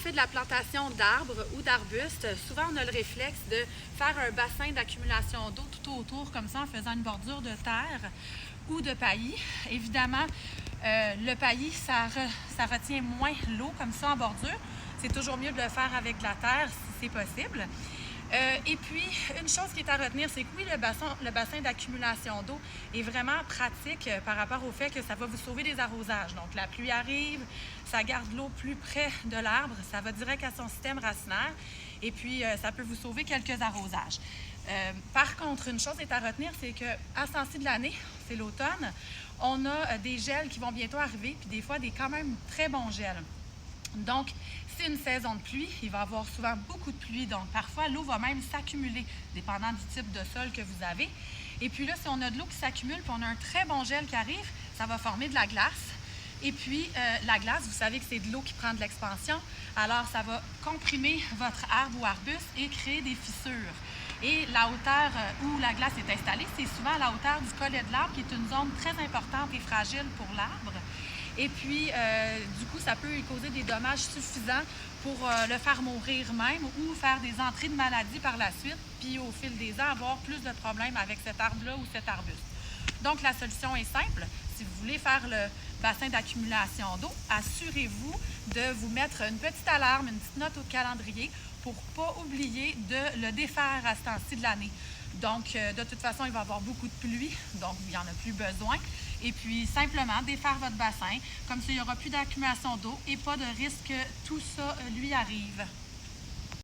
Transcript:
fait de la plantation d'arbres ou d'arbustes, souvent on a le réflexe de faire un bassin d'accumulation d'eau tout autour, comme ça, en faisant une bordure de terre ou de paillis. Évidemment, le paillis, ça retient moins l'eau comme ça en bordure. C'est toujours mieux de le faire avec de la terre si c'est possible. Et puis, une chose qui est à retenir, c'est que oui, le bassin d'accumulation d'eau est vraiment pratique par rapport au fait que ça va vous sauver des arrosages. Donc, la pluie arrive, ça garde l'eau plus près de l'arbre, ça va direct à son système racinaire et puis ça peut vous sauver quelques arrosages. Par contre, une chose est à retenir, c'est qu'à ce temps-ci de l'année, c'est l'automne, on a des gels qui vont bientôt arriver, puis des fois des quand même très bons gels. Donc, c'est une saison de pluie, il va y avoir souvent beaucoup de pluie, donc parfois l'eau va même s'accumuler, dépendant du type de sol que vous avez. Et puis là, si on a de l'eau qui s'accumule, puis on a un très bon gel qui arrive, ça va former de la glace. Et puis, la glace, vous savez que c'est de l'eau qui prend de l'expansion, alors ça va comprimer votre arbre ou arbuste et créer des fissures. Et la hauteur où la glace est installée, c'est souvent à la hauteur du collet de l'arbre, qui est une zone très importante et fragile pour l'arbre. Et puis, du coup, ça peut lui causer des dommages suffisants pour le faire mourir même ou faire des entrées de maladies par la suite, puis au fil des ans, avoir plus de problèmes avec cet arbre-là ou cet arbuste. Donc, la solution est simple. Si vous voulez faire le bassin d'accumulation d'eau, assurez-vous de vous mettre une petite alarme, une petite note au calendrier pour ne pas oublier de le défaire à ce temps-ci de l'année. Donc, de toute façon, il va y avoir beaucoup de pluie, donc il n'y en a plus besoin. Et puis, simplement défaire votre bassin, comme ça, il n'y aura plus d'accumulation d'eau et pas de risque que tout ça lui arrive.